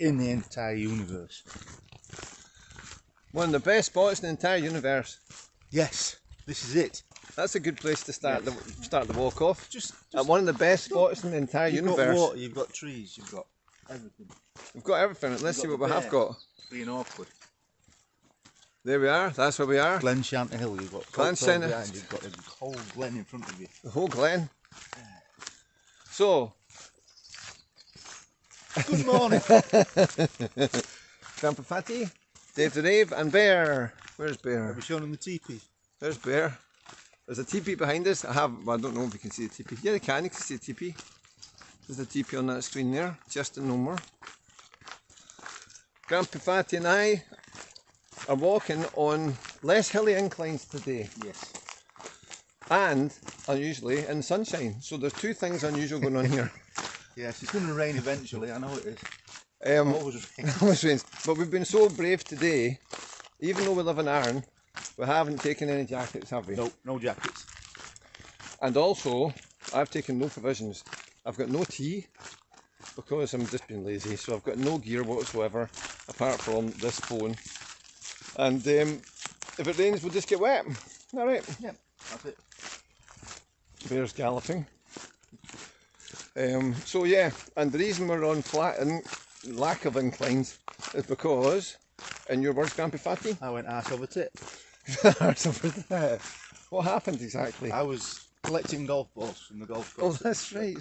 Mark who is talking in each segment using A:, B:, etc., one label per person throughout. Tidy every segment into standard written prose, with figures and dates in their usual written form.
A: in the entire universe.
B: One of the best spots in the entire universe.
A: Yes, this is it.
B: That's a good place to start
A: Yes.
B: the walk off.
A: Just
B: At one of the best spots in the entire
A: you've
B: universe.
A: got water, you've got trees, you've got everything.
B: We've got everything. Let's see what we have got.
A: Being awkward.
B: There we are. That's where we are.
A: Glenrosa Hill, you've got
B: Glenrosa
A: behind, you've got the whole glen in front of you.
B: The whole glen. So.
A: Good morning.
B: Grampa Fatty, Dave the Rave, and Bear. Where's Bear?
A: Have we shown him the teepee?
B: There's Bear. There's a teepee behind us. I don't know if you can see the teepee. Yeah, you can see the teepee. There's a teepee on that screen there, just and no more. Grampa Fatty and I are walking on less hilly inclines today.
A: Yes.
B: And, unusually, in sunshine. So there's two things unusual going on here.
A: Yes, it's going to rain eventually, I know it is.
B: Always rains. But we've been so brave today, even though we live in Arran, we haven't taken any jackets, have we?
A: No, no jackets.
B: And also, I've taken no provisions. I've got no tea, because I'm just being lazy, so I've got no gear whatsoever, apart from this phone. And if it rains, we'll just get wet. Alright?
A: Yep, that's it.
B: Bear's galloping. So yeah, and the reason we're on flat and lack of inclines is because, in your words, Grampa Fatty?
A: I went arse over tit.
B: Arse over tit. What happened exactly?
A: I was collecting golf balls from the golf
B: Oh,
A: course.
B: that's right.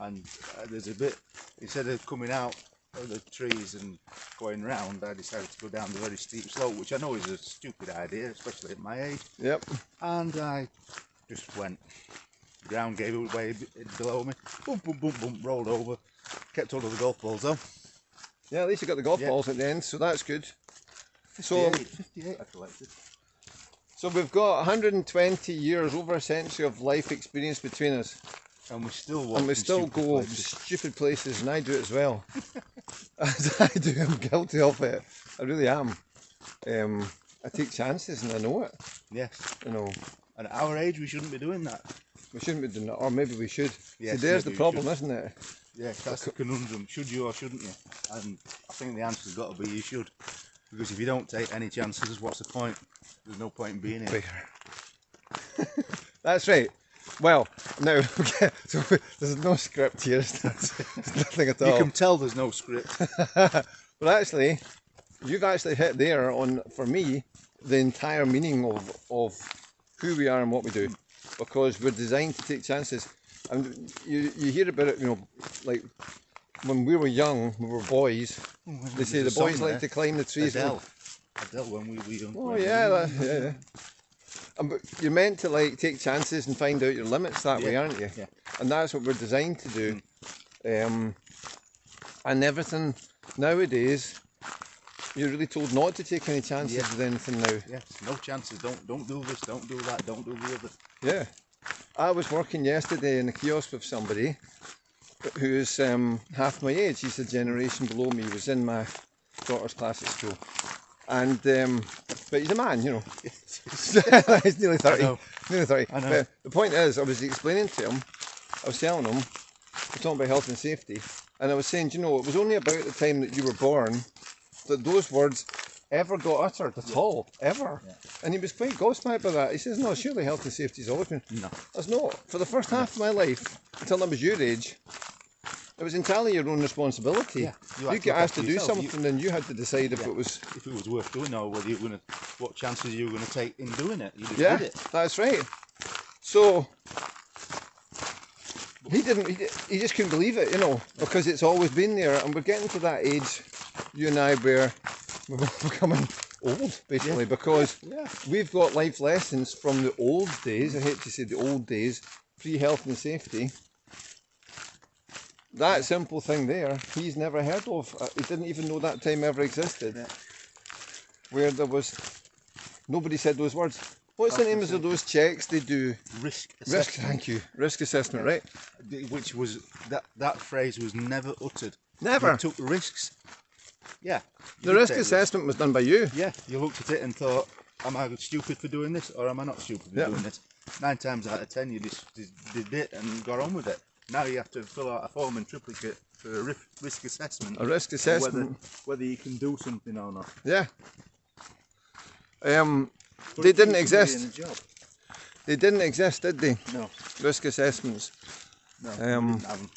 A: And there's a bit, instead of coming out of the trees and going round, I decided to go down the very steep slope, which I know is a stupid idea, especially at my age.
B: Yep.
A: And I just went. The ground gave way below me. Boom, boom, boom, boom, rolled over. Kept hold of the golf balls though.
B: Yeah, at least you got the golf balls at the end, so that's good.
A: 58 I collected.
B: So we've got 120 years, over a century of life experience between us.
A: And we still walk.
B: And we still go stupid places, and I do it as well. As I do, I'm guilty of it. I really am. I take chances and I know it.
A: Yes.
B: You know.
A: And at our age, we shouldn't be doing that.
B: We shouldn't be doing that, or maybe we should.
A: Yes,
B: See, there's the problem, isn't it?
A: Yes, that's the conundrum. Should you or shouldn't you? And I think the answer's got to be you should. Because if you don't take any chances, what's the point? There's no point in being here.
B: That's right. Well, now, okay, so there's no script here. There's nothing at all.
A: You can tell there's no script.
B: But actually, you've actually hit there on, for me, the entire meaning of who we are and what we do. Because we're designed to take chances. And you hear about it, you know, like when we were young, we were boys, they say the boys like to climb the trees.
A: Adele, when we were young.
B: Oh yeah, yeah. But you're meant to like take chances and find out your limits that way, aren't you?
A: Yeah.
B: And that's what we're designed to do. And everything nowadays, you're really told not to take any chances with anything now.
A: Yes, no chances. Don't do this. Don't do that. Don't do the other.
B: Yeah. I was working yesterday in a kiosk with somebody who's half my age. He's a generation below me. He was in my daughter's class at school. And but he's a man, you know. He's nearly 30. Nearly 30.
A: I know.
B: But the point is, I was explaining to him, I was telling him, we're talking about health and safety, and I was saying, you know, it was only about the time that you were born that those words ever got uttered at all, ever. Yeah. And he was quite gobsmacked by that. He says, no, surely health and safety's always been.
A: No.
B: That's not. For the first half of my life, until I was your age, it was entirely your own responsibility. Yeah, you get asked to do something, then you had to decide if it was
A: worth doing, or whether you're gonna, what chances you were going to take in doing it. You just
B: did it. That's right. So he just couldn't believe it, you know, because it's always been there, and we're getting to that age, you and I, where we're becoming old, basically, because we've got life lessons from the old days. I hate to say the old days, pre-health and safety. That simple thing there, he's never heard of. He didn't even know that time ever existed. Yeah. Where there was, nobody said those words. What's the name of those checks they do?
A: Risk assessment.
B: Thank you. Risk assessment, right?
A: Which was, that phrase was never uttered.
B: Never.
A: You took risks. Yeah.
B: The risk assessment was done by you.
A: Yeah. You looked at it and thought, am I stupid for doing this, or am I not stupid for doing this? 9 times out of 10 you just did it and got on with it. Now you have to fill out a form in triplicate for a risk assessment.
B: A risk assessment.
A: Whether you can do something or not.
B: Yeah.
A: But
B: They
A: it
B: didn't
A: keeps somebody
B: exist.
A: in a job.
B: They didn't exist, did they?
A: No.
B: Risk assessments.
A: No. We didn't have 'em.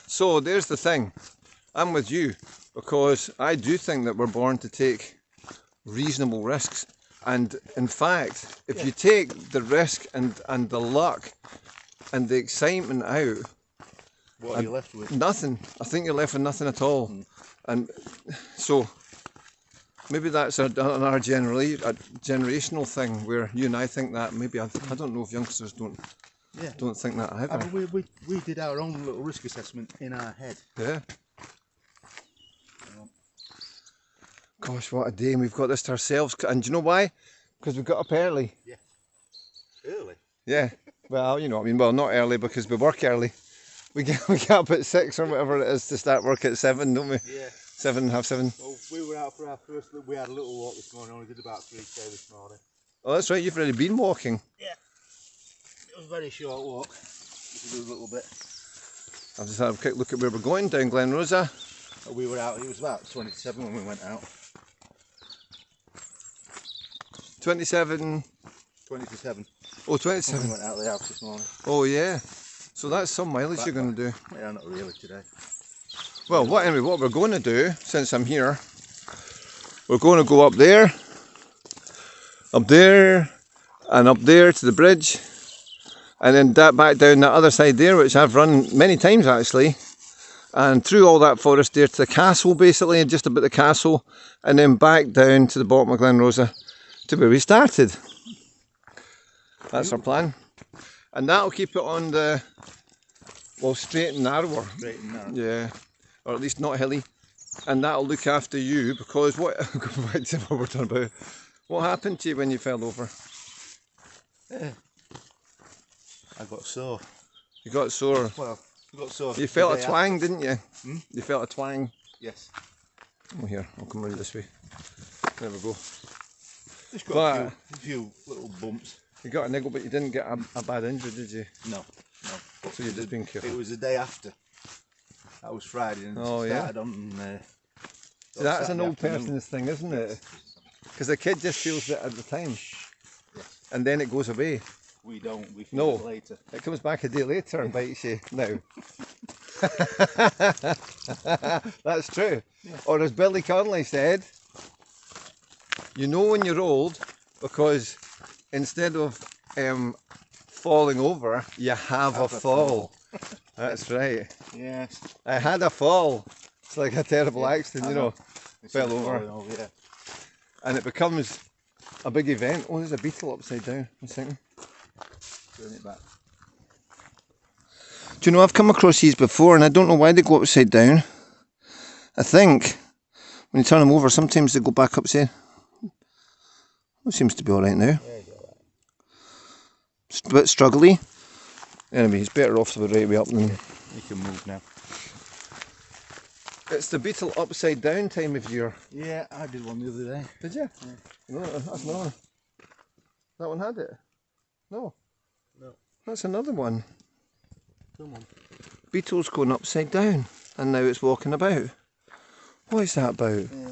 B: So there's the thing. I'm with you because I do think that we're born to take reasonable risks. And in fact, if you take the risk and the luck and the excitement out,
A: What are you left with?
B: nothing. I think you're left with nothing at all. And so maybe that's a generational thing where you and I think that. Maybe I don't know if youngsters don't think that either.
A: I mean, we did our own little risk assessment in our head.
B: Yeah. Gosh, what a day. And we've got this to ourselves. And do you know why? Because we got up early.
A: Yeah. Early?
B: Yeah. Well, you know what I mean. Well, not early because we work early. We get up at 6 or whatever it is to start work at 7, don't we?
A: Yeah.
B: 7, half 7.
A: Well, we were out for our first look. We had a little walk this morning. Only did about 3k this morning.
B: Oh, that's right. You've already been walking.
A: Yeah. It was a very short walk. Just a little bit.
B: I've just had a quick look at where we're going, down Glenrosa.
A: We were out, it was about 27 when we went out.
B: 27.
A: 20 to 7.
B: Oh,
A: When
B: 27.
A: we went out of the house this morning.
B: Oh, yeah. So that's some mileage you're going to do.
A: Yeah, not really today.
B: Well, what we're going to do, since I'm here, we're going to go up there, and up there to the bridge, and then back down that other side there, which I've run many times actually, and through all that forest there to the castle basically, and just about the castle, and then back down to the bottom of Glenrosa to where we started. That's our plan. And that'll keep it on the, well, straight and narrower.
A: Straight and narrow.
B: Yeah, or at least not hilly. And that'll look after you because what, going back to what we're talking about, what happened to you when you fell over?
A: Yeah. I got sore.
B: You got sore.
A: Well, I got sore.
B: You felt a twang, didn't you?
A: Hmm?
B: You felt a twang.
A: Yes.
B: Oh, here, I'll come around this way. There we go.
A: Just got a few little bumps.
B: You got a niggle, but you didn't get a bad injury, did you?
A: No, no.
B: So you've just been careful.
A: It was the day after. That was Friday and started on...
B: See, that's an old
A: afternoon.
B: person's thing, isn't it? Because the kid just feels it at the time.
A: Yes.
B: And then it goes away.
A: We don't, we feel it later.
B: It comes back a day later and bites you now. That's true. Yeah. Or as Billy Connolly said, you know when you're old because instead of falling over, you have a fall. That's right.
A: Yes.
B: I had a fall. It's like a terrible accident, you know. Fell over.
A: Yeah.
B: And it becomes a big event. Oh, there's a beetle upside down. 1 second.
A: Turn it back.
B: Do you know, I've come across these before and I don't know why they go upside down. I think when you turn them over, sometimes they go back upside. It seems to be alright now.
A: Yeah, you got that.
B: It's a bit struggly. Anyway, he's better off to the right way up than...
A: You can move now.
B: It's the beetle upside down time of year.
A: Yeah, I did one the other day.
B: Did you?
A: Yeah.
B: No, that's another one. That one had it? No.
A: No.
B: That's another one.
A: Come on.
B: Beetle's going upside down and now it's walking about. What is that about?
A: Yeah.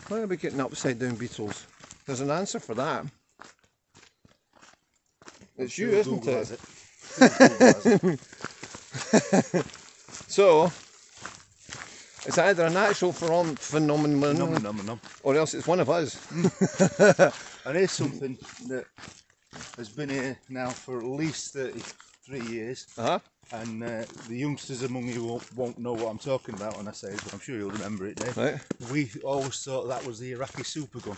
B: Why are we getting upside down beetles? There's an answer for that. It's you, isn't
A: Google
B: it?
A: has it.
B: So, it's either a natural phenomenon or else it's one of us.
A: And here's something that has been here now for at least 33 years.
B: Uh-huh.
A: And the youngsters among you won't know what I'm talking about when I say it, but I'm sure you'll remember it, Dave.
B: Right.
A: We always thought that was the Iraqi super gun.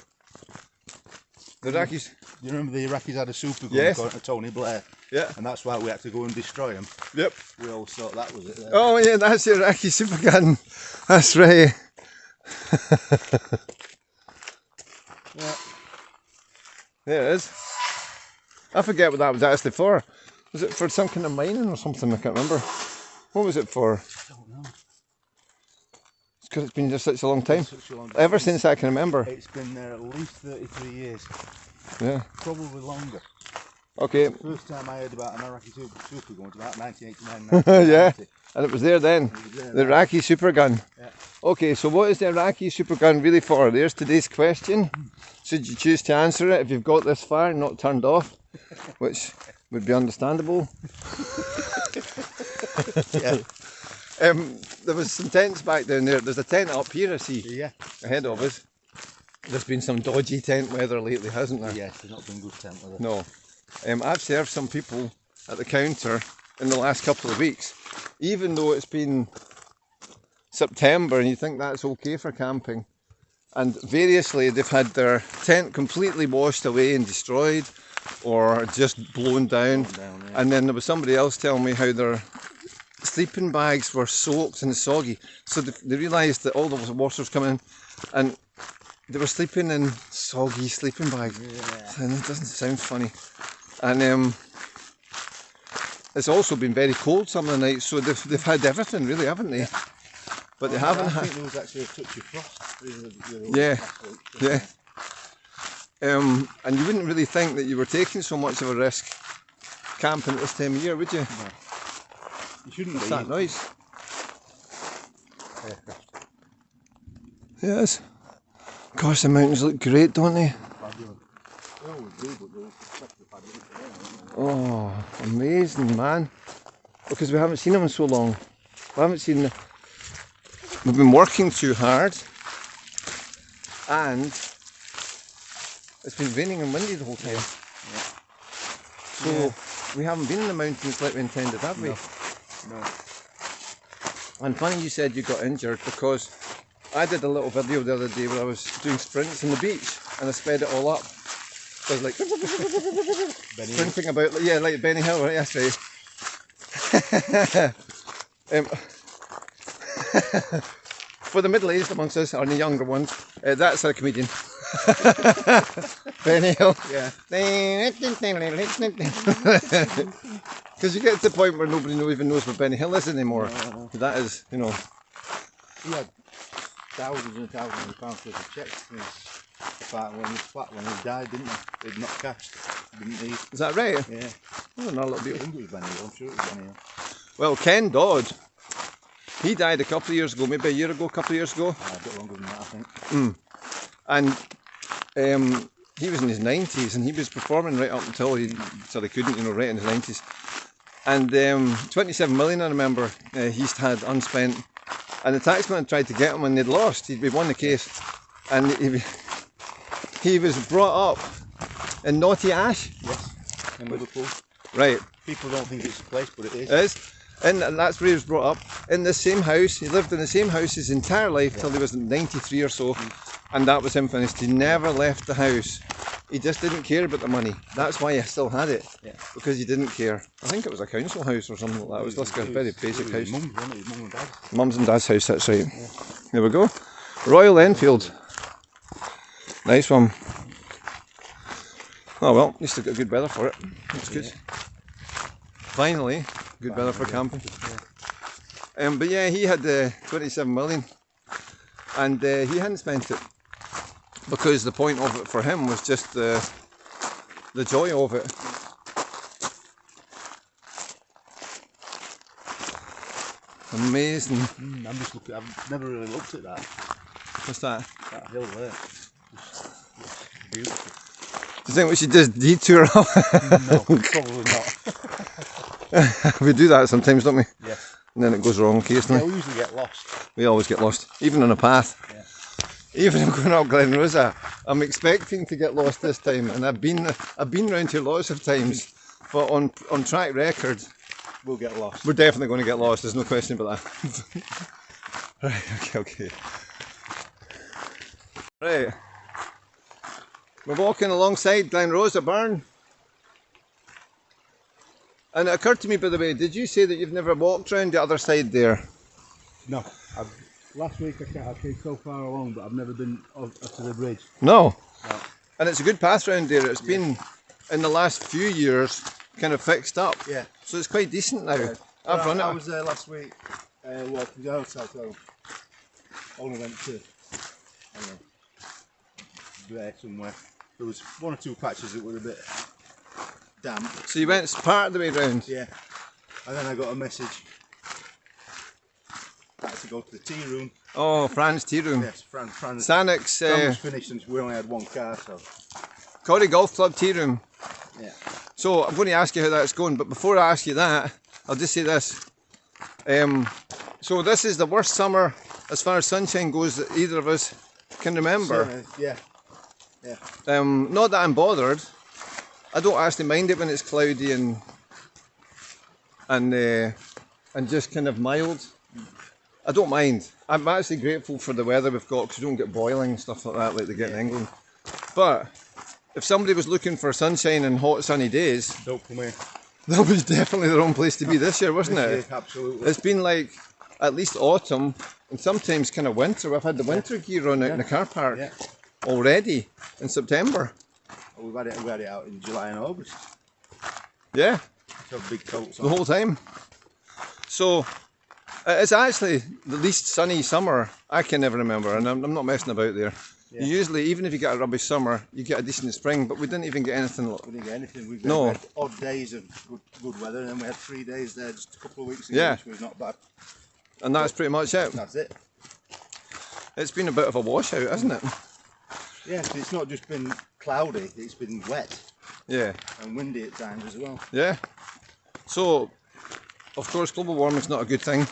B: The Iraqis.
A: You remember the Iraqis had a super gun
B: Yes.
A: according to Tony Blair?
B: Yeah.
A: And that's why we had to go and destroy them.
B: Yep.
A: We always thought that was it there.
B: Oh yeah, that's the Iraqi super gun. That's right.
A: Yeah.
B: There it is. I forget what that was actually for. Was it for some kind of mining or something? I can't remember. What was it for?
A: I don't know.
B: It's because it's been just such a long time.
A: Such a long time.
B: Ever since I can remember.
A: It's been there at least 33 years.
B: Yeah.
A: Probably longer.
B: Okay.
A: First time I heard about an Iraqi super gun was about 1989.
B: Yeah, and it was there then.
A: It was there
B: The Iraqi super gun.
A: Yeah.
B: Okay, so what is the Iraqi super gun really for? There's today's question. Should you choose to answer it if you've got this far and not turned off, which would be understandable.
A: Yeah.
B: There was some tents back down there. There's a tent up here, I see,
A: Yeah.
B: ahead of us. There's been some dodgy tent weather lately, hasn't there?
A: Yes, there's not been good tent weather.
B: No. I've served some people at the counter in the last couple of weeks, even though it's been September and you think that's okay for camping. And variously they've had their tent completely washed away and destroyed or just blown down.
A: Yeah.
B: And then there was somebody else telling me how their sleeping bags were soaked and soggy. So they realised that all the water's coming in and they were sleeping in soggy sleeping bags.
A: Yeah.
B: And it doesn't sound funny. And it's also been very cold some of the nights, so they've had everything really, haven't they?
A: Yeah.
B: But they haven't
A: I
B: had.
A: think there was actually a touch of frost.
B: Yeah, yeah. And you wouldn't really think that you were taking so much of a risk camping at this time of year, would you?
A: No. You shouldn't
B: What's
A: be.
B: that noise?
A: Aircraft.
B: Yes. Gosh, the mountains look great, don't they? Oh, amazing, man. Because we haven't seen them in so long. We haven't seen them. We've been working too hard. And it's been raining and windy the whole time.
A: Yeah.
B: So we haven't been in the mountains like we intended, have we?
A: No.
B: And funny you said you got injured because I did a little video the other day where I was doing sprints on the beach and I sped it all up. I was like sprinting about, yeah, like Benny Hill, right? That's right. For the middle-aged amongst us, or the younger ones, that's a comedian. Benny Hill.
A: Yeah.
B: Because you get to the point where nobody even knows what Benny Hill is anymore.
A: No.
B: That is, you know.
A: He had thousands and thousands of pounds worth of checks in his flat when he died, didn't he? They'd not cashed, didn't he?
B: Is that right?
A: Yeah.
B: Oh, no, a little
A: I
B: bit.
A: think it was Benny Hill, I'm sure it was Benny Hill.
B: Well, Ken Dodd, he died a couple of years ago, maybe a year ago, a couple of years ago.
A: A bit longer than that, I think.
B: And he was in his 90s and he was performing right up until he couldn't, you know, right in his 90s. And 27 million, I remember, he's had unspent. And the taxman tried to get him and they'd lost. He'd won the case. And he was brought up in Naughty Ash.
A: Yes, in Liverpool.
B: Right.
A: People don't think it's a place, but it is.
B: It is. And that's where he was brought up. In the same house. He lived in the same house his entire life till he was 93 or so. And that was him finished. He never left the house. He just didn't care about the money. That's why he still had it.
A: Yeah.
B: Because he didn't care. I think it was a council house or something like that. It was like a very basic house.
A: Mum's, wasn't it? His mum and dad.
B: Mum's and Dad's house, that's right. Yeah. There we go. Royal Enfield. Nice one. Oh well, at least I got good weather for it. That's good. Finally, good weather for camping. But yeah, he had 27 million and he hadn't spent it because the point of it for him was just the joy of it. Amazing.
A: I'm just looking, I've never really looked at that.
B: What's that?
A: That hill there. Just beautiful.
B: Do you think we should just detour up?
A: No, probably not.
B: We do that sometimes, don't we?
A: Yeah.
B: And then it goes wrong occasionally.
A: Yeah, we usually get lost.
B: We always get lost, even on a path.
A: Yeah.
B: Even if I'm going up Glenrosa, I'm expecting to get lost this time, and I've been round here lots of times, but on track record,
A: We'll get lost.
B: we're definitely going to get lost. There's no question about that. Right. Okay. Right. We're walking alongside Glenrosa Burn. And it occurred to me, by the way, did you say that you've never walked round the other side there?
A: No. Last week I came so far along, but I've never been up to the bridge.
B: No.
A: No.
B: And it's a good path round there. It's been, in the last few years, kind of fixed up.
A: Yeah.
B: So it's quite decent now.
A: Yeah.
B: I've run it.
A: I was there last week walking outside, so only went to, I don't know, there somewhere. There was one or two patches that were a bit damp.
B: So you went part of the way round?
A: Yeah. And then I got a message. I had to go to the tea room.
B: Oh, Fran's tea room.
A: Yes, Fran
B: Sannock's
A: was finished and we only had one car, so.
B: Corrie Golf Club tea room.
A: Yeah.
B: So I'm going to ask you how that's going, but before I ask you that, I'll just say this. So this is the worst summer as far as sunshine goes that either of us can remember.
A: Yeah.
B: Not that I'm bothered. I don't actually mind it when it's cloudy and just kind of mild. I don't mind. I'm actually grateful for the weather we've got because we don't get boiling and stuff like that like they get in England. But if somebody was looking for sunshine and hot sunny days,
A: don't come here.
B: That was definitely the wrong place to be this year, wasn't it?
A: Year, absolutely.
B: It's been like at least autumn and sometimes kind of winter. We've had the winter gear on out in the car park already in September.
A: Well, we had it out in July and August.
B: Yeah.
A: Got big coats on.
B: The whole time. So it's actually the least sunny summer I can ever remember, and I'm not messing about there. Yeah. Usually, even if you get a rubbish summer, you get a decent spring, but we didn't even get anything.
A: We didn't get anything. We
B: had
A: odd days of good weather, and then we had 3 days there just a couple of weeks ago, which was not bad.
B: And that's pretty much it.
A: That's it.
B: It's been a bit of a washout, hasn't it?
A: Yeah, it's not just been cloudy, it's been wet.
B: Yeah.
A: And windy at times as well.
B: Yeah. So, of course, global warming's not a good thing.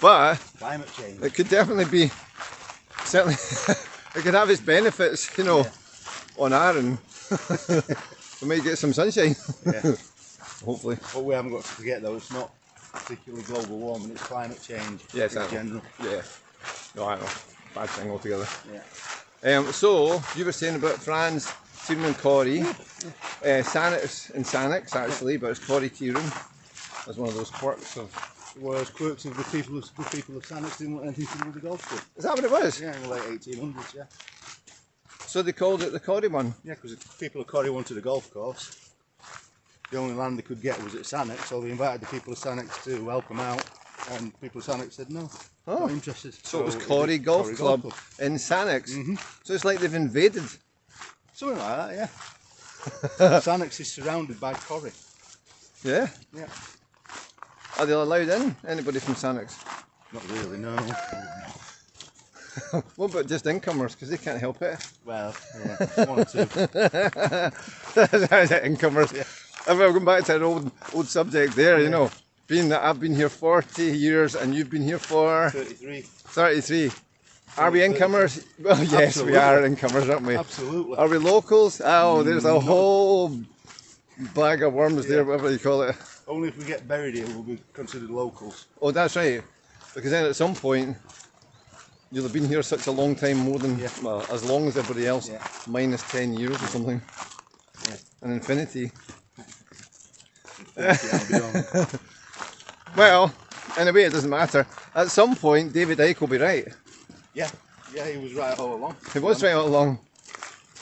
B: But
A: climate change.
B: It could definitely be, certainly, it could have its benefits, you know, on Arran. We might get some sunshine. Yeah. Hopefully.
A: What we haven't got to forget though, it's not particularly global warming, it's climate change in general.
B: Yeah. No, I know. Bad thing altogether.
A: Yeah.
B: So, you were saying about Fran's tea room and Corrie. Sannock's in Sannock's actually, but it's Corrie tea room. That's one of those quirks of...
A: Well, those quirks of the people of Sannock's didn't want anything to do with the golf club.
B: Is that what it was?
A: Yeah, in the late 1800s, yeah.
B: So they called it the Corrie one?
A: Yeah, because the people of Corrie wanted a golf course. The only land they could get was at Sannock's, so they invited the people of Sannock's to help them out, and people of Sannock's said no, not interested.
B: So it was Corrie Golf Club in Sannock's. So it's like they've invaded.
A: Something like that, yeah. Sannock's is surrounded by Corrie.
B: Yeah?
A: Yeah.
B: Are they allowed in? Anybody from Sannock's?
A: Not really, no.
B: What about just incomers? Because they can't help it.
A: Well, yeah, 1 or 2.
B: Incomers. Yeah. I'm going back to an old subject there, you know. Being that I've been here 40 years and you've been here for...
A: 33.
B: 33. Are we incomers? Well, yes, we are incomers, aren't we?
A: Absolutely.
B: Are we locals? Oh, there's a whole bag of worms there, whatever you call it.
A: Only if we get buried here will be considered locals.
B: Oh, that's right. Because then at some point, you'll have been here such a long time, more than, well, as long as everybody else, minus 10 years or something.
A: Yeah.
B: An infinity.
A: I'll be on.
B: Well, in a way it doesn't matter. At some point, David Icke will be right.
A: Yeah, he was right all along.
B: He was right all along.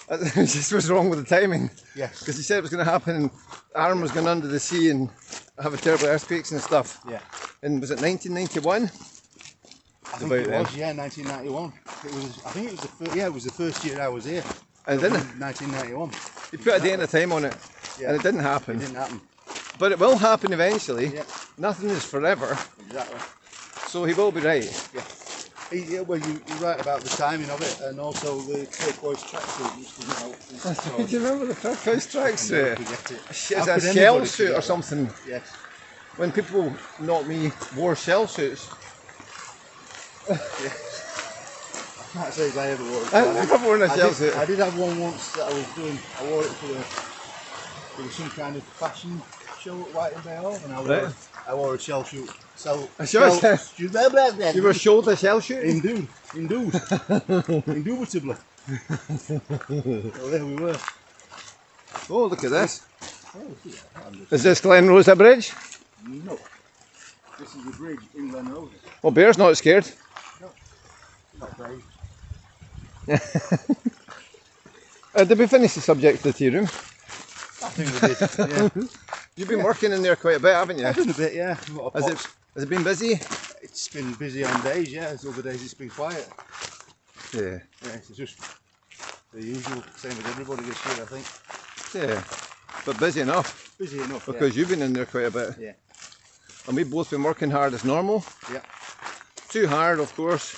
B: It just was wrong with the timing.
A: Yes.
B: Because he said it was going to happen and Arran was going under the sea and have a terrible earthquakes and stuff.
A: Yeah.
B: And was it 1991?
A: I think it was, yeah, 1991. I think it was the first year I was here.
B: And it didn't?
A: 1991.
B: He put a date and a time on it, and it didn't happen.
A: It didn't happen.
B: But it will happen eventually.
A: Yeah.
B: Nothing is forever.
A: Exactly.
B: So he will be right.
A: Yeah. Well, you're right about the timing of it, and also the turquoise tracksuit, which didn't help.
B: Do you remember the turquoise tracksuit?
A: Forget it.
B: It's a shell suit or something.
A: Yes.
B: When people, not me, wore shell suits.
A: I can't say if I ever wore it.
B: I've never worn a shell suit.
A: I did have one once that I was doing. I wore it for some kind of fashion show at White and Bay Hall, and I wore a shell suit.
B: You were showed a shell suit?
A: Indubitably. Well, there we were.
B: Oh, look at this.
A: Oh, yeah.
B: Is this Glenrosa Bridge?
A: No. This is the bridge in Glenrosa.
B: Well, Bear's not scared.
A: No. Not brave.
B: Did we finish the subject of the tea room?
A: I think we did, yeah.
B: You've been working in there quite a bit, haven't you?
A: I've done a bit, yeah.
B: Has it been busy?
A: It's been busy on days, yeah. As other days it's been quiet.
B: Yeah.
A: Yeah, it's just the usual, same as everybody this year, I think.
B: Yeah. but busy enough.
A: Busy enough.
B: Because you've been in there quite a bit.
A: Yeah.
B: And we've both been working hard as normal.
A: Yeah.
B: Too hard, of course,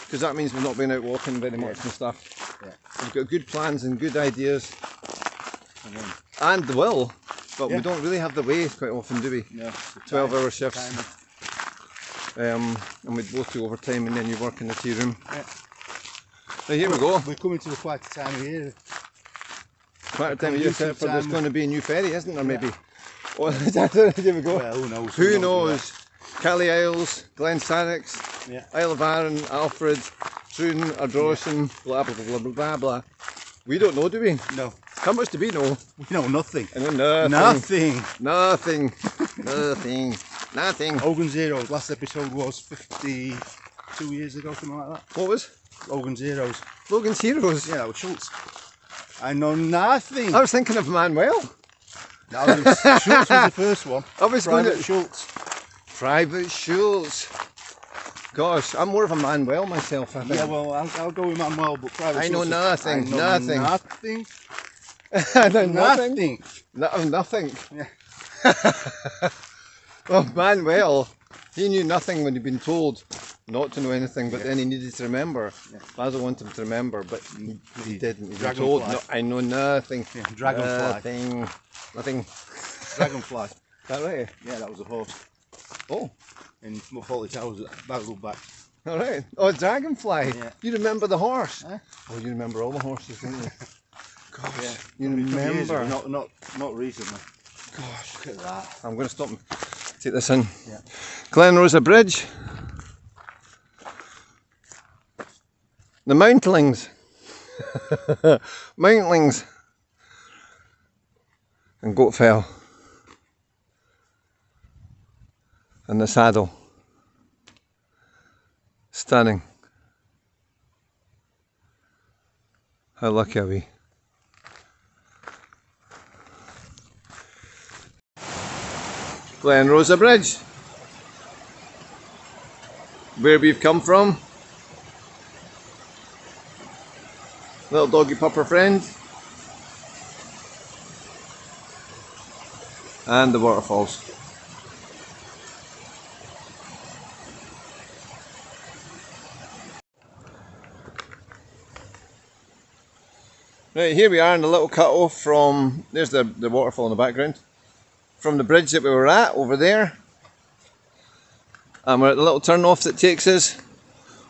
B: because that means we've not been out walking very much and stuff.
A: Yeah.
B: We've got good plans and good ideas. And the will, but we don't really have the way quite often, do we?
A: No.
B: 12-hour shifts. And we both do overtime and then you work in the tea room.
A: Yeah.
B: So here we go.
A: We're coming to the quiet time of year.
B: Quiet time of year, except for there's going to be a new ferry, isn't there, maybe? Oh, here we go.
A: Well, who knows?
B: Who knows? Cally Isles, Glen Sarix, Isle of Arran, Alfred, Troon, Ardrossan, blah blah blah blah blah blah. We don't know, do we?
A: No.
B: How much do we know?
A: We know nothing.
B: I know nothing.
A: Nothing.
B: Nothing. Nothing.
A: Hogan's Heroes, last episode was 52 years ago, something like that.
B: What was?
A: Hogan's Heroes.
B: Logan's Heroes?
A: Yeah, that was Schultz. I know nothing.
B: I was thinking of Manuel.
A: Schultz was the first one.
B: I was
A: Private
B: going to...
A: Schultz.
B: Private Schultz. Gosh, I'm more of a Manuel myself, I think.
A: Yeah, well, I'll go with Manuel, but Private
B: I
A: Schultz.
B: know nothing.
A: I know nothing.
B: I know
A: Nothing.
B: Nothing.
A: Yeah.
B: Well, Manuel, he knew nothing when he'd been told not to know anything, but then he needed to remember. Yeah. Basil wanted him to remember, but he didn't. He was told, no, I know nothing.
A: Yeah, Dragonfly.
B: Nothing.
A: Dragonfly.
B: Is that right?
A: Yeah, that was a horse.
B: Oh.
A: In Fawlty Towers at Basil back.
B: All right. Oh, Dragonfly.
A: Yeah.
B: You remember the horse?
A: Huh?
B: Oh, you remember all the horses, don't you? Gosh,
A: yeah.
B: you remember.
A: Not recently.
B: Gosh,
A: look at that.
B: I'm going to stop and take this in.
A: Yeah.
B: Glenrosa Bridge. The Mountlings. Mountlings. And Goat Fell. And the saddle. Stunning. How lucky are we? Glenrosa Bridge. Where we've come from. Little doggy pupper friend. And the waterfalls. Right, here we are in the little cut off from, there's the waterfall in the background, from the bridge that we were at over there. And we're at the little turn off that takes us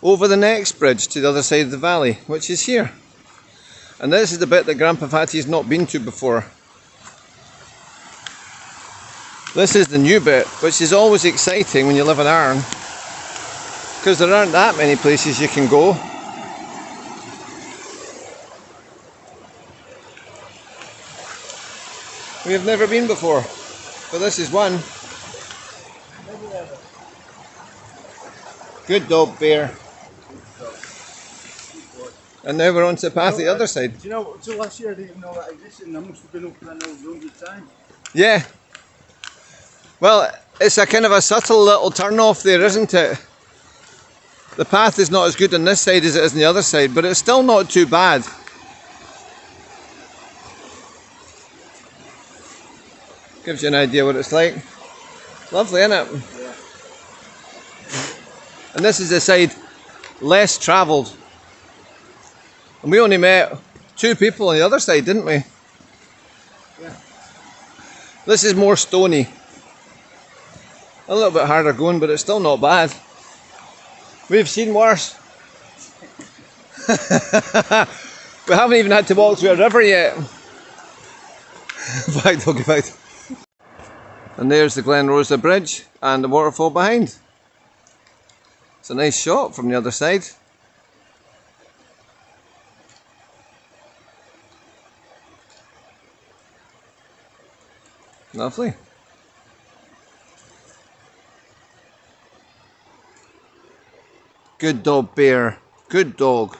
B: over the next bridge to the other side of the valley, which is here. And this is the bit that Grandpa Fatty's not been to before. This is the new bit, which is always exciting when you live in Arran, because there aren't that many places you can go. We have never been before, but this is one. Good dog, Bear. And now we're on to the path the other side.
A: Do you know, until last year I didn't even know that existed, and I must have been up there 100 times.
B: Yeah. Well, it's a kind of a subtle little turn off there, isn't it? The path is not as good on this side as it is on the other side, but it's still not too bad. Gives you an idea what it's like. Lovely, isn't it?
A: Yeah.
B: And this is the side less travelled. And we only met 2 people on the other side, didn't we?
A: Yeah.
B: This is more stony. A little bit harder going, but it's still not bad. We've seen worse. We haven't even had to walk through a river yet. Back, doggy, back. And there's the Glenrosa Bridge and the waterfall behind. It's a nice shot from the other side. Lovely. Good dog, Bear. Good dog.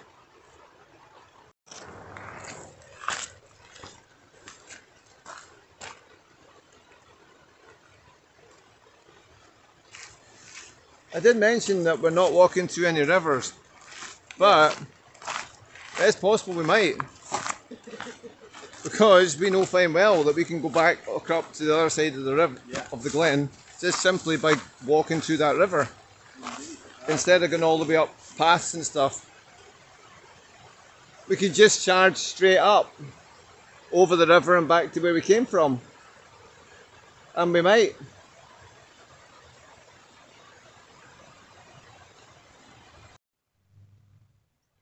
B: I did mention that we're not walking through any rivers, but it's possible we might. Because we know fine well that we can go back up to the other side of the river, of the glen, just simply by walking through that river. Instead of going all the way up paths and stuff. We could just charge straight up over the river and back to where we came from. And we might.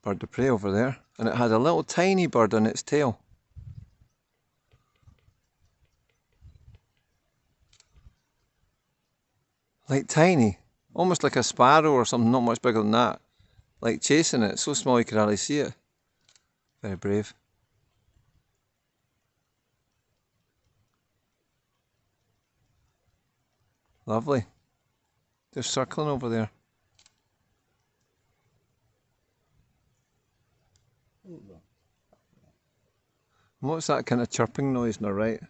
B: Bird of prey over there, and it had a little tiny bird on its tail. Like tiny, almost like a sparrow or something, not much bigger than that. Like chasing it, so small you could hardly see it. Very brave. Lovely. They're circling over there. What's that kind of chirping noise on the right?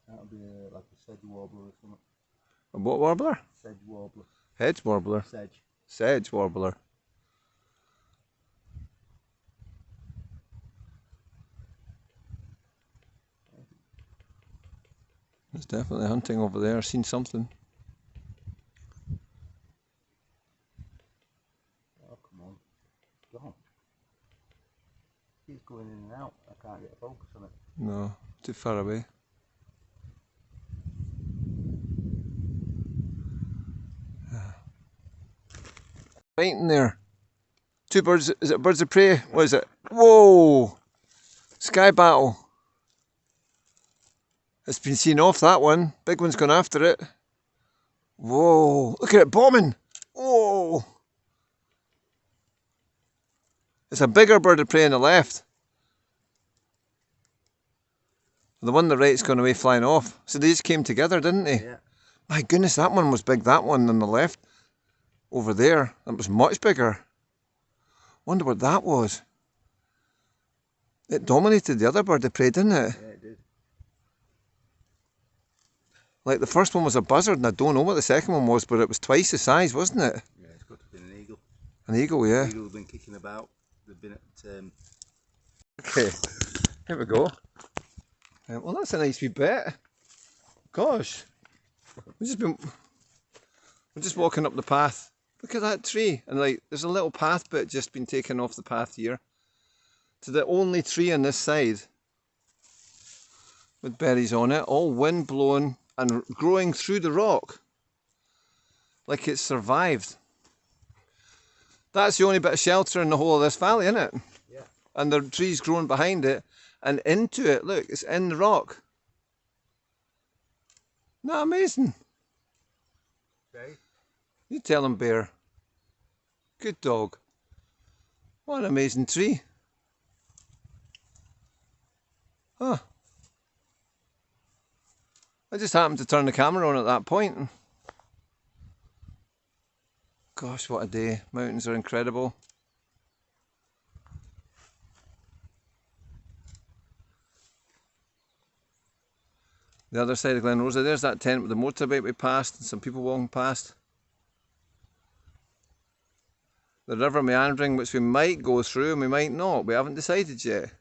A: That'll be like a sedge warbler or something.
B: A what warbler?
A: Sedge warbler.
B: Hedge warbler?
A: Sedge.
B: Sedge warbler. There's definitely hunting over there. I've seen something.
A: Oh, come on. Go on. He's going in and out. I can't get a focus on it.
B: No, too far away. Right in there. Two birds. Is it birds of prey? What is it? Whoa! Sky battle. It's been seen off, that one. Big one's gone after it. Whoa! Look at it bombing! Whoa! It's a bigger bird of prey on the left. The one on the right's gone away flying off. So these came together, didn't they?
A: Yeah.
B: My goodness, that one was big, that one on the left. Over there, that was much bigger. Wonder what that was. It dominated the other bird of prey, didn't it?
A: Yeah, it did.
B: Like the first one was a buzzard, and I don't know what the second one was, but it was twice the size, wasn't it?
A: Yeah, it's got to be an eagle.
B: An eagle, yeah.
A: Eagles have been kicking about. They've been at.
B: Okay, here we go. Well, that's a nice wee bit. Gosh, we're just walking up the path. Look at that tree, and like there's a little path bit just been taken off the path here to the only tree on this side with berries on it, all wind blown and growing through the rock like it's survived. That's the only bit of shelter in the whole of this valley, isn't it?
A: Yeah.
B: And the trees growing behind it and into it. Look, it's in the rock. Isn't that amazing?
A: Okay.
B: You tell him, Bear. Good dog. What an amazing tree. Huh. I just happened to turn the camera on at that point. Gosh, what a day. Mountains are incredible. The other side of Glenrosa, there's that tent with the motorbike we passed and some people walking past. The river meandering, which we might go through and we might not. We haven't decided yet.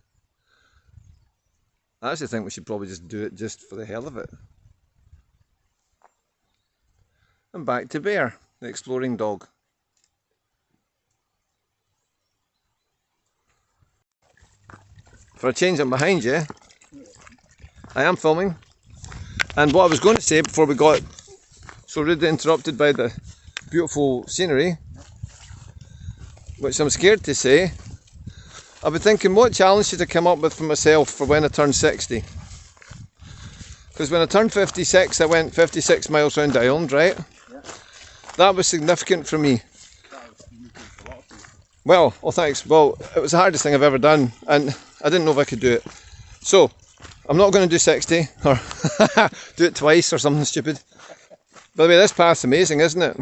B: I actually think we should probably just do it just for the hell of it. And back to Bear, the exploring dog. For a change, I'm behind you. I am filming. And what I was going to say before we got so rudely interrupted by the beautiful scenery, which I'm scared to say, I've been thinking what challenge should I come up with for myself for when I turn 60. Because when I turned 56 I went 56 miles round the island, right? Yeah. That was significant for me.
A: That was significant for a lot of people.
B: Well, thanks. Well, it was the hardest thing I've ever done and I didn't know if I could do it. So, I'm not going to do 60 or do it twice or something stupid. By the way, this path's amazing, isn't it?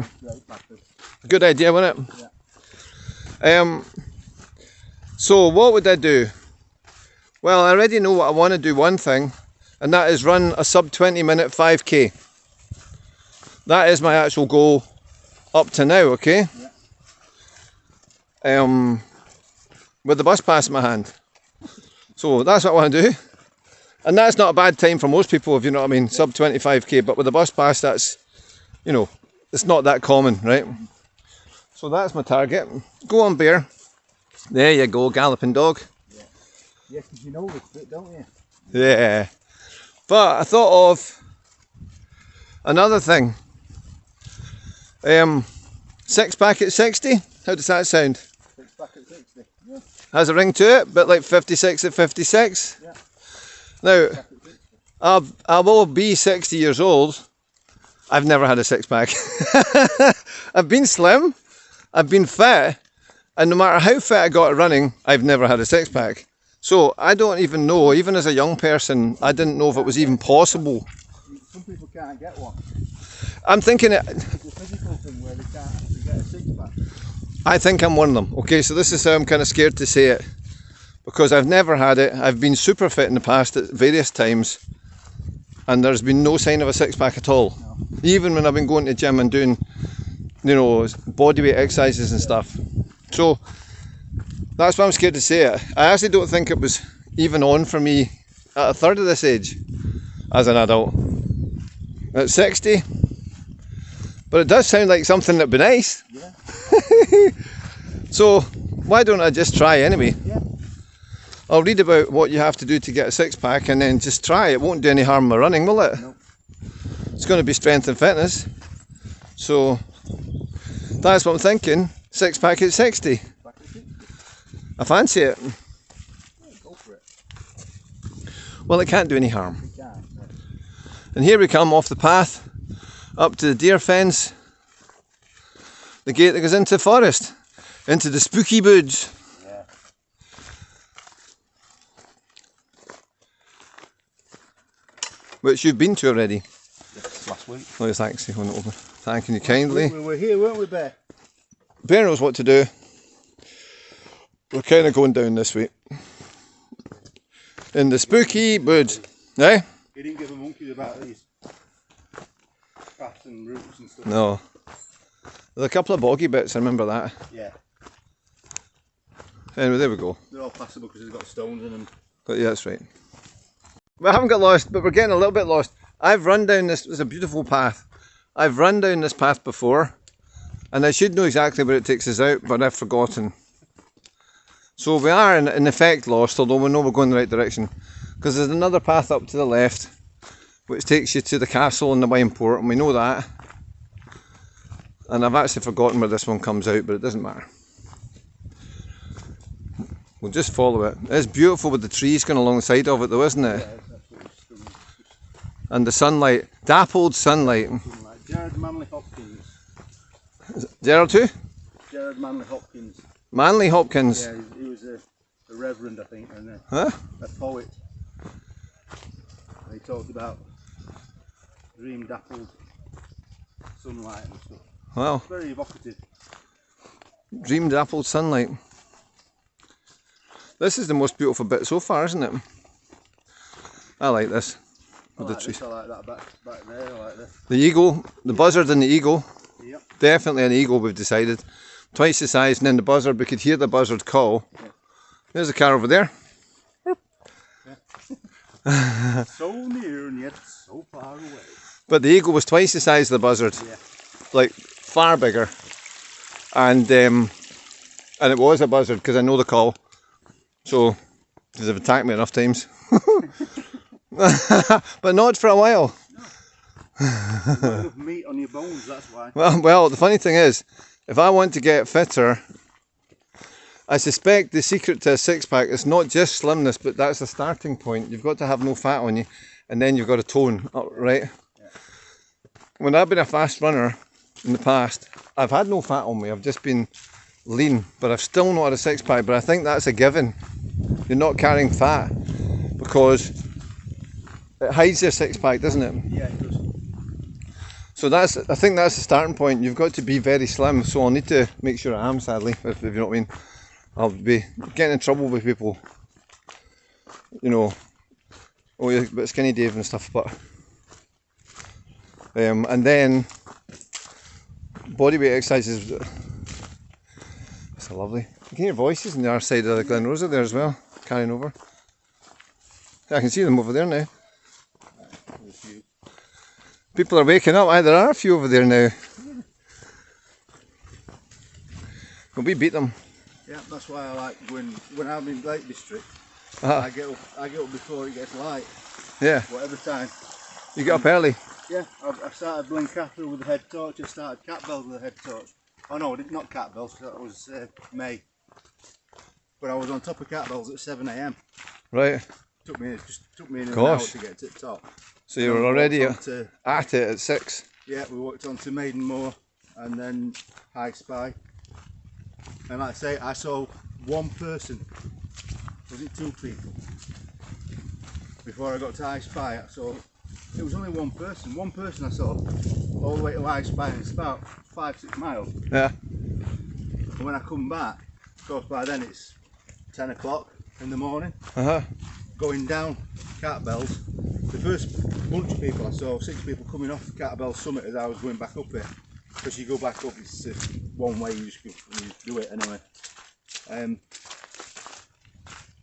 B: Good idea, wasn't it? Yeah. So what would I do? Well, I already know what I want to do, one thing, and that is run a sub 20 minute 5k. That is my actual goal up to now, okay? Yeah. With the bus pass in my hand. So that's what I want to do. And that's not a bad time for most people, if you know what I mean, sub 25k, but with the bus pass, that's, you know, it's not that common, right? So that's my target. Go on, bear. There you go, galloping dog.
A: Yeah, because you know this bit, don't you?
B: Yeah. But I thought of another thing. 6-pack at 60? How does that sound?
A: 6-pack at 60. Yeah.
B: Has a ring to it, but like 56 at 56?
A: Yeah.
B: Now, I will be 60 years old. I've never had a 6-pack. I've been slim, I've been fit, and no matter how fit I got at running, I've never had a 6-pack. So I don't even know, even as a young person, I didn't know if it was even possible.
A: Some people can't get one.
B: I'm thinking
A: It's a physical thing where they can't actually get a 6-pack.
B: I think I'm one of them. Okay, so this is how I'm kind of scared to say it. Because I've never had it. I've been super fit in the past at various times. And there's been no sign of a 6-pack at all.
A: No.
B: Even when I've been going to the gym and doing, you know, bodyweight exercises and stuff. So that's why I'm scared to say it. I actually don't think it was even on for me at a third of this age as an adult. At 60. But it does sound like something that'd be nice.
A: Yeah.
B: So why don't I just try anyway?
A: Yeah.
B: I'll read about what you have to do to get a 6-pack and then just try. It won't do any harm in my running, will it?
A: No.
B: It's going to be strength and fitness. So that's what I'm thinking. 6-pack at 60.
A: 6-pack at 60.
B: I fancy it.
A: Yeah, go for it.
B: Well, it can't do any harm.
A: You can't. No.
B: And here we come off the path up to the deer fence. The gate that goes into the forest. Into the spooky woods.
A: Yeah.
B: Which you've been to already.
A: Yes, last week.
B: Oh, thanks. Thanking you kindly.
A: We were here, weren't we, Bear?
B: Bear knows what to do. We're kind of going down this way. In the spooky woods. Eh?
A: He didn't give a monkey about these paths and routes and stuff.
B: No. There's a couple of boggy bits, I remember that.
A: Yeah.
B: Anyway, there we go.
A: They're all passable because they've got stones in them.
B: But yeah, that's right. We haven't got lost, but we're getting a little bit lost. I've run down this, it's a beautiful path. I've run down this path before, and I should know exactly where it takes us out, but I've forgotten. So we are in effect lost, although we know we're going the right direction. Because there's another path up to the left, which takes you to the castle in the wine port, and we know that. And I've actually forgotten where this one comes out, but it doesn't matter. We'll just follow it. It's beautiful with the trees going along the side of it though, isn't it?
A: Yeah, it's absolutely stunning.
B: And the sunlight, dappled sunlight.
A: Gerard Manley Hopkins.
B: Gerald who?
A: Gerard Manley Hopkins.
B: Manley Hopkins.
A: Yeah, he was a reverend, I think, and
B: Huh?
A: a poet. And he talked about dream dappled sunlight and stuff.
B: Wow.
A: It's very evocative.
B: Dream dappled sunlight. This is the most beautiful bit so far, isn't it? I like this.
A: I
B: With
A: like
B: the trees.
A: this, I like that back there, I like this.
B: The eagle, the buzzard and the eagle.
A: Yep.
B: Definitely an eagle, we've decided. Twice the size, and then the buzzard, we could hear the buzzard call.
A: Yeah.
B: There's a car over there.
A: So near and yet so far away.
B: But the eagle was twice the size of the buzzard.
A: Yeah.
B: Like, far bigger. And it was a buzzard, because I know the call. So, because they've attacked me enough times. But not for a while.
A: You've got enough meat on your bones, that's why.
B: Well, the funny thing is, if I want to get fitter, I suspect the secret to a 6-pack is not just slimness, but that's the starting point. You've got to have no fat on you, and then you've got to tone up, right?
A: Yeah.
B: When I've been a fast runner in the past, I've had no fat on me. I've just been lean, but I've still not had a 6-pack. But I think that's a given. You're not carrying fat because it hides your 6-pack, doesn't it?
A: Yeah, it does.
B: So I think that's the starting point. You've got to be very slim. So I'll need to make sure I am, sadly, if you know what I mean. I'll be getting in trouble with people, you know, oh you're a bit skinny Dave and stuff, but and then bodyweight exercises. It's lovely. You can hear voices on the other side of the Glenrosa there as well, carrying over. I can see them over there now.
A: There's a few.
B: People are waking up. Aye, there are a few over there now. Well, we beat them.
A: Yeah, that's why I like when I'm in Lake District.
B: Uh-huh.
A: I get up before it gets light.
B: Yeah.
A: Whatever time.
B: You get up early.
A: Yeah, I started Blencathra with the head torch. I started Catbells with the head torch. Oh no, not Catbells. That was May. But I was on top of Catbells at 7 AM.
B: Right.
A: Took me an
B: Gosh.
A: hour to get to the top.
B: So you were already at
A: To,
B: it at 6.
A: yeah, we walked on to Maidenmoor and then High Spy. And like I say, I saw one person. Was it 2 people? Before I got to High Spy, I saw. It was only one person. One person I saw all the way to High Spy, and it's about 5-6 miles.
B: Yeah.
A: And when I come back, of course by then it's 10 o'clock in the morning.
B: Uh-huh.
A: Going down Catbells, the first bunch of people I saw, 6 people coming off Catbell Summit as I was going back up it. Because you go back up, it's one way, you just do it anyway. And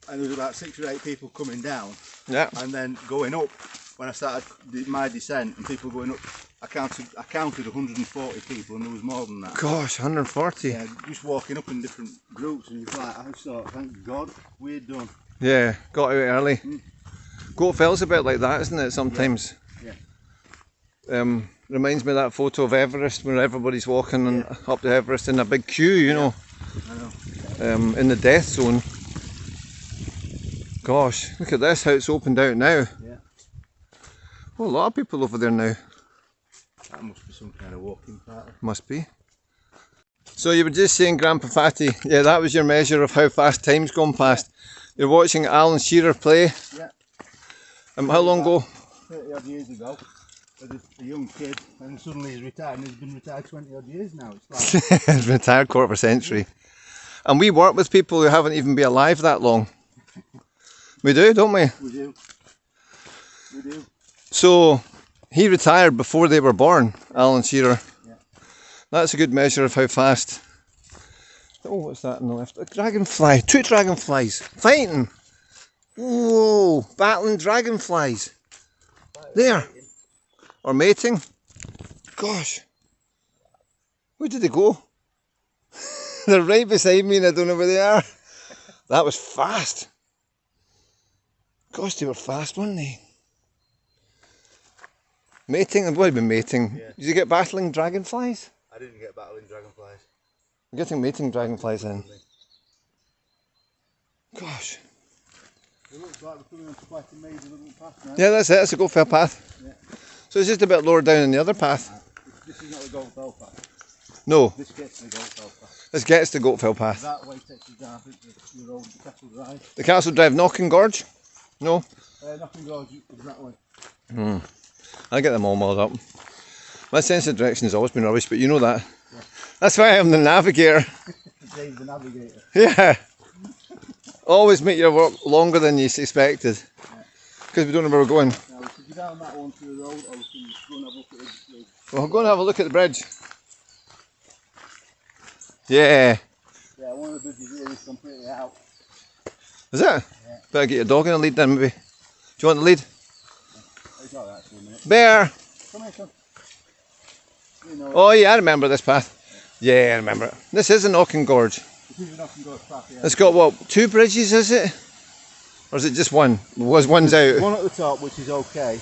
A: there was about 6 or 8 people coming down.
B: Yeah.
A: And then going up, when I started my descent and people going up, I counted 140 people, and there was more than that.
B: Gosh, 140.
A: Yeah, just walking up in different groups, and you're like, I thought, thank God we're done.
B: Yeah, got out early. Goat Fell's a bit like that, isn't it, sometimes?
A: Yeah.
B: Reminds me of that photo of Everest where everybody's walking up to Everest in a big queue, you know.
A: I know.
B: In the death zone. Gosh, look at this, how it's opened out now.
A: Yeah.
B: Oh, a lot of people over there now.
A: That must be some kind of walking party.
B: Must be. So you were just saying, Grampa Fatty, yeah, that was your measure of how fast time's gone past. You're watching Alan Shearer play.
A: Yeah.
B: How long ago?
A: 30 odd years ago. As a young kid, and suddenly he's retired, and he's been retired 20 odd years now. It's like,
B: He's retired quarter of a century. And we work with people who haven't even been alive that long. We do, don't we?
A: we do. We do.
B: So he retired before they were born, Alan Shearer.
A: Yeah.
B: That's a good measure of how fast. Oh, what's that on the left? A dragonfly. 2 dragonflies fighting. Whoa, battling dragonflies. There. Or mating. Gosh. Where did they go? They're right beside me and I don't know where they are. That was fast. Gosh, they were fast, weren't they? Mating, what have you been mating?
A: Yeah.
B: Did you get battling dragonflies?
A: I didn't get battling dragonflies.
B: I'm getting mating dragonflies in. Gosh.
A: It looks like we're coming on to quite a major little path now.
B: Yeah, that's it, it's a Goat Fell path.
A: Yeah.
B: So it's just a bit lower down than the other path.
A: This is not the Goat Fell path.
B: No,
A: This gets to the Goat Fell path.
B: this gets to Goat Fell path.
A: That way takes you down, I think, the road, the Castle Drive.
B: The Castle Drive, Knocking Gorge? No?
A: Knocking Gorge is that way.
B: I get them all muddled up. My sense of direction has always been rubbish, but you know that. Yeah. That's why I'm the navigator.
A: Dave's the navigator.
B: Yeah. Always make your work longer than you suspected. Because we don't know where we're going.
A: Now we could go down that one to the road, or we can go and have a look at the bridge.
B: Well, go and have a look at the bridge. Yeah.
A: Yeah, one of the bridges here is completely out.
B: Is it?
A: Yeah.
B: Better get your dog in the lead then, maybe. Do you want the lead?
A: It's alright for a minute.
B: Bear!
A: Come here, son. You know,
B: Oh yeah, I remember this path. Yeah, I remember it. This is a Knocking Gorge.
A: it is a Knocking Gorge path, yeah.
B: It's got what, 2 bridges, is it? Or is it just one? Was one's out?
A: One at the top, which is okay,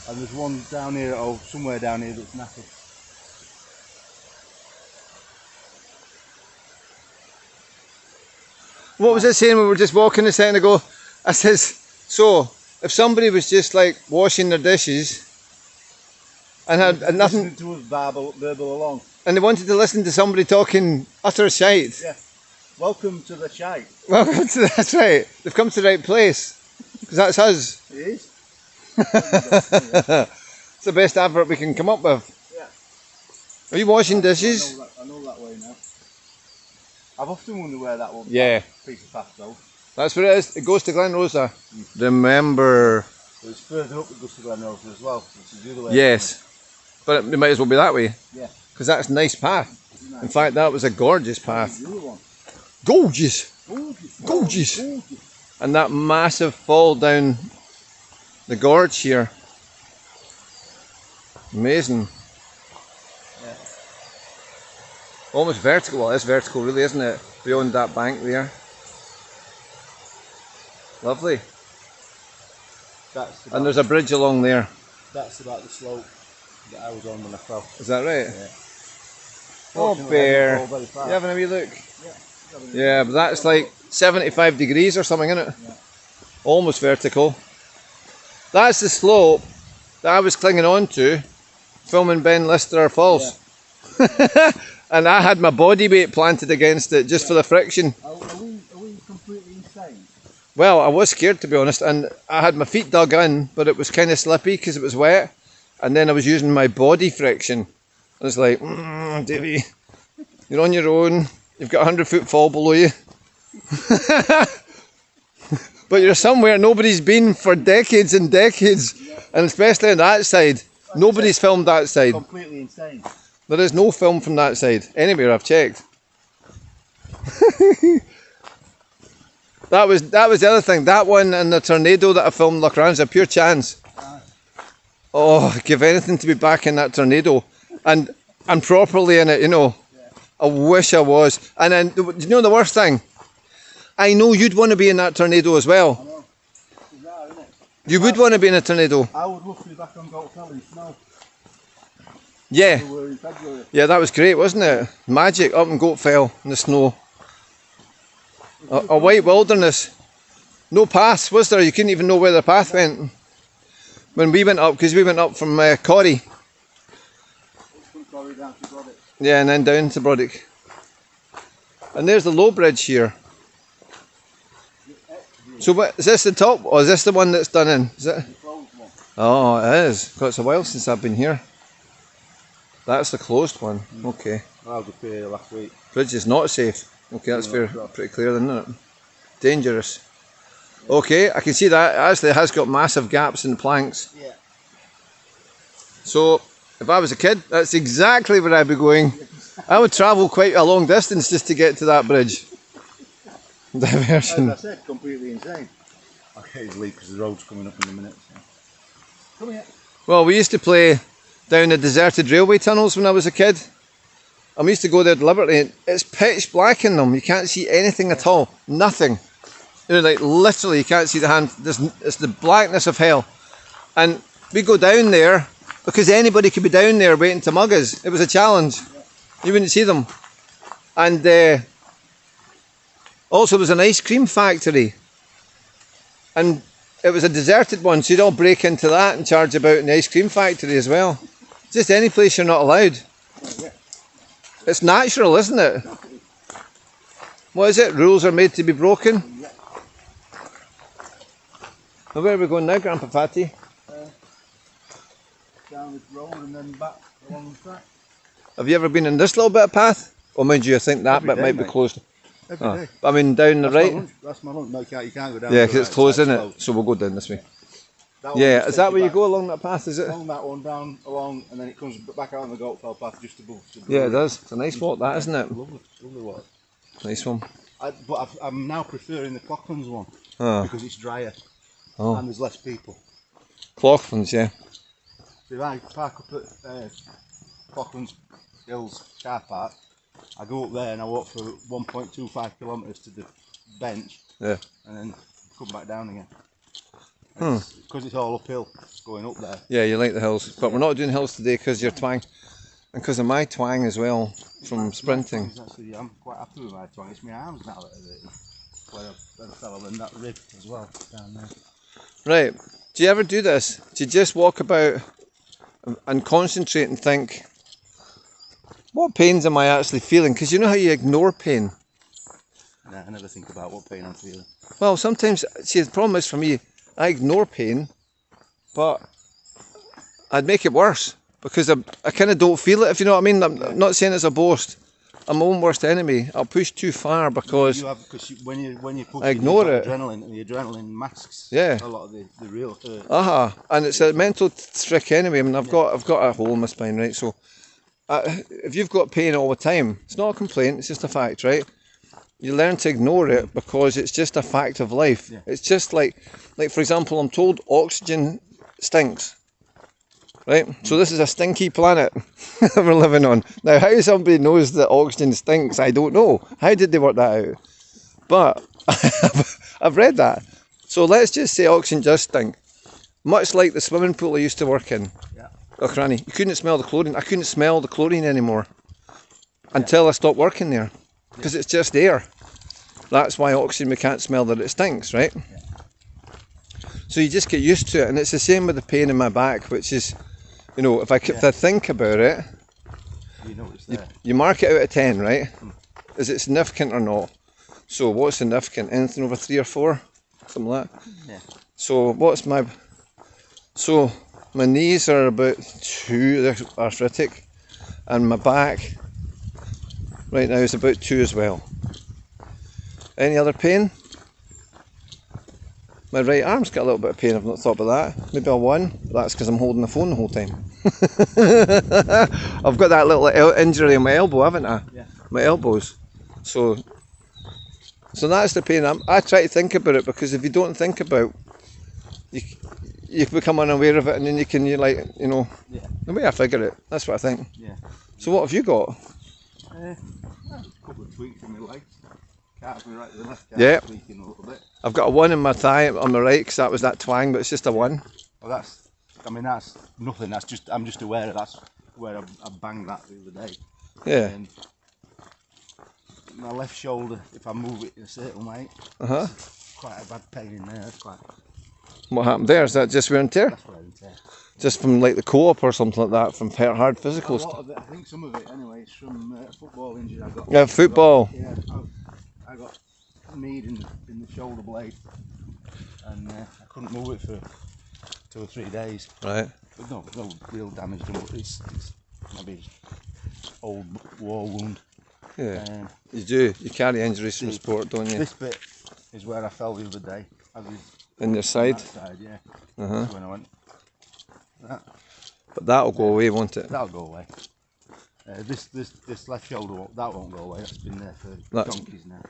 A: and there's one down here, or somewhere down here that's knackered.
B: What was I saying when we were just walking a second ago? I says, so, if somebody was just like washing their dishes and had nothing,
A: Listening to us babble along.
B: and they wanted to listen to somebody talking utter shite.
A: Yeah. Welcome to the shite.
B: Welcome to, that's right, they've come to the right place, because that's us.
A: It is.
B: It's the best advert we can come up with.
A: Yeah.
B: Are you washing dishes?
A: I know that way now. I've often wondered where that one
B: Yeah.
A: piece of path goes.
B: That's where it is. It goes to Glenrosa. Remember.
A: But it's further up it goes to Glenrosa as well, which is the other way.
B: Yes. But it might as well be that way.
A: Yeah.
B: Because that's a nice path.
A: Nice.
B: In fact, that was a gorgeous path.
A: The other one.
B: Gorgeous!
A: Gorgeous.
B: Gorgeous.
A: Gorgeous.
B: And that massive fall down The gorge here. Amazing.
A: Yeah.
B: Almost vertical. Well, it's vertical really, isn't it? Beyond that bank there. Lovely. And there's a bridge along there.
A: That's about the slope that I was on when I fell.
B: Is that right?
A: Yeah.
B: Oh, bear. You having a wee look? Yeah, but that's like 75 degrees or something, isn't it?
A: Yeah.
B: Almost vertical. That's the slope that I was clinging on to, filming Ben Lister Falls. Yeah. And I had my body weight planted against it just for the friction.
A: Are we completely insane?
B: Well, I was scared, to be honest, and I had my feet dug in, but it was kind of slippy because it was wet, and then I was using my body friction. I was like, Davey, you're on your own, you've got a 100-foot fall below you. But you're somewhere nobody's been for decades and decades, and especially on that side. Nobody's filmed that side.
A: Completely insane.
B: There is no film from that side, anywhere I've checked. That was the other thing. That one and the tornado that I filmed Arran's a pure chance. Oh, I'd give anything to be back in that tornado and properly in it, you know. I wish I was. And then, you know the worst thing? I know you'd want to be in that tornado as well.
A: I know. It's rare, isn't it?
B: You would want to be in a tornado.
A: I would love to be back on Gulf in snow.
B: Yeah.
A: We were in February.
B: Yeah, that was great, wasn't it? Magic up in Goatfell in the snow. A white wilderness. No paths, was there? You couldn't even know where the path went. When we went up, because we went up from Corrie.
A: From Corrie down to Brodick.
B: Yeah, and then down to Brodick. And there's the low bridge here. So what, is this the top, or is this the one that's done in? Is it?
A: The closed one.
B: Oh, it is. Because it's a while since I've been here. That's the closed one. Okay.
A: I was up here last week.
B: Bridge is not safe. Okay, that's fair. Pretty clear then, isn't it? Dangerous. Okay, I can see that. It actually has got massive gaps in the planks.
A: Yeah.
B: So, if I was a kid, that's exactly where I'd be going. I would travel quite a long distance just to get to that bridge. Diversion.
A: As I said, completely insane. Okay, it's late because the road's coming up in a minute. So. Come here.
B: Well, we used to play down the deserted railway tunnels when I was a kid. And we used to go there deliberately. It's pitch black in them. You can't see anything at all. Nothing. You know, like literally you can't see the hand. It's the blackness of hell. And we go down there because anybody could be down there waiting to mug us. It was a challenge. You wouldn't see them. And also there was an ice cream factory. And it was a deserted one, so you'd all break into that and charge about in the ice cream factory as well. Just any place you're not allowed. It's natural, isn't it? What is it? Rules are made to be broken?
A: Yeah.
B: Well, where are we going now, Grandpa Fatty?
A: Down this road and then back along the track.
B: Have you ever been in this little bit of path? Or mind you, I think that
A: Every
B: bit
A: day,
B: might be
A: mate.
B: closed.
A: Every day.
B: I mean, down the right?
A: That's my lunch. No, you can't go down.
B: Yeah,
A: the
B: because it's
A: right
B: closed,
A: side,
B: isn't
A: it's
B: it?
A: closed.
B: So we'll go down this way.
A: That one
B: Yeah,
A: just
B: is that
A: takes
B: where you
A: back
B: go along that path, is it?
A: Along that one, down along, and then it comes back out on the Goatfell path just above.
B: Yeah, it does. It's a nice walk, that, isn't it?
A: Lovely, lovely walk.
B: Nice one.
A: But I'm now preferring the Clocklands one because it's drier and there's less people.
B: Clocklands, yeah.
A: So if I park up at Clocklands Hills car park, I go up there and I walk for 1.25 kilometres to the bench,
B: Yeah.
A: and then come back down again. Because it's all uphill going up there.
B: Yeah, you like the hills. But we're not doing hills today because your twang. And because of my twang as well, from sprinting.
A: Actually, I'm quite happy with my twang. It's my arms now that are hurting. Where I fell in that rib as well, down there.
B: Right. Do you ever do this? Do you just walk about and concentrate and think, what pains am I actually feeling? Because you know how you ignore pain?
A: Nah, I never think about what pain I'm feeling.
B: Well, sometimes, see, the problem is for me, I ignore pain, but I'd make it worse because I kind of don't feel it, if you know what I mean. I'm not saying it's a boast. I'm my own worst enemy. I'll push too far because
A: when you push
B: I ignore it.
A: the adrenaline masks
B: Yeah.
A: a lot of the real hurt.
B: And it's a mental trick anyway. I mean, I've got a hole in my spine, right? So if you've got pain all the time, it's not a complaint, it's just a fact, right? you learn to ignore it because it's just a fact of life.
A: Yeah.
B: It's just like for example, I'm told oxygen stinks. Right? So this is a stinky planet that we're living on. Now, how somebody knows that oxygen stinks, I don't know. How did they work that out? But I've read that. So let's just say oxygen does stink. Much like the swimming pool I used to work in.
A: Yeah.
B: Oh, Cranny, you couldn't smell the chlorine. I couldn't smell the chlorine anymore until I stopped working there. Because it's just air. That's why oxygen, we can't smell that it stinks, right?
A: Yeah.
B: So you just get used to it. And it's the same with the pain in my back, which is, you know, if I think about it,
A: You know it's there.
B: you mark it out of 10, right? Is it significant or not? So what's significant? Anything over 3 or 4? Something like that?
A: Yeah.
B: So what's my... So my knees are about 2, they're arthritic. And my back right now is about 2 as well. Any other pain? My right arm's got a little bit of pain, I've not thought about that. Maybe a 1, but that's because I'm holding the phone the whole time. I've got that little injury on my elbow, haven't I?
A: Yeah.
B: My elbows. So that's the pain. I try to think about it, because if you don't think about, you become unaware of it, and then you're like, you know,
A: Yeah.
B: the way I figure it, that's what I think.
A: Yeah.
B: So what have you got?
A: A couple of tweaks in my legs. Calf me right to the left calf,
B: Yeah.
A: tweaking a little bit.
B: I've got a 1 in my thigh on my right, because that was that twang, but it's just a 1.
A: Well, that's nothing. That's just, I'm just aware that that's where I banged that the other day.
B: Yeah.
A: And my left shoulder, if I move it in a certain way,
B: Uh-huh.
A: quite a bad pain in there. That's quite.
B: What happened there? Is that just wear and tear?
A: That's what I would say.
B: Just from like the co-op or something like that, from hard physical
A: A lot
B: stuff?
A: of it, I think some of it anyway, is from a football injury I got.
B: Yeah, football.
A: I got kneed in the shoulder blade, and I couldn't move it for 2 or 3 days.
B: Right.
A: But no real damage done, but it's maybe old war wound.
B: Yeah. You do. You carry injuries from sport, don't you?
A: This bit is where I fell the other day.
B: In your side?
A: That side, yeah.
B: Uh-huh.
A: That's when I went. That.
B: But that'll go away, won't it?
A: That'll go away. This left shoulder, that won't go away. That's been there for donkeys now.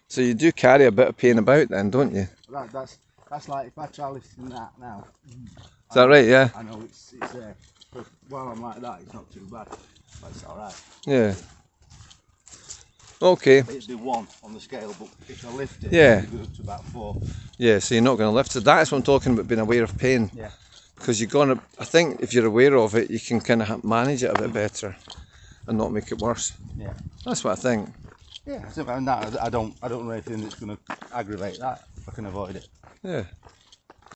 B: So you do carry a bit of pain about then, don't you?
A: That's like if I try lifting that now.
B: Is that right? Yeah.
A: I know it's there. But while I'm like that, it's not too bad. But it's alright.
B: Yeah. Okay.
A: It'd be 1 on the scale, but if I lift it,
B: Yeah.
A: it'll go up to about 4.
B: Yeah, so you're not going to lift it. That's what I'm talking about, being aware of pain.
A: Yeah.
B: Because you're going to, I think if you're aware of it, you can kind of manage it a bit better and not make it worse.
A: Yeah.
B: That's what I think.
A: Yeah, I don't know anything that's going to aggravate that if I can avoid it.
B: Yeah.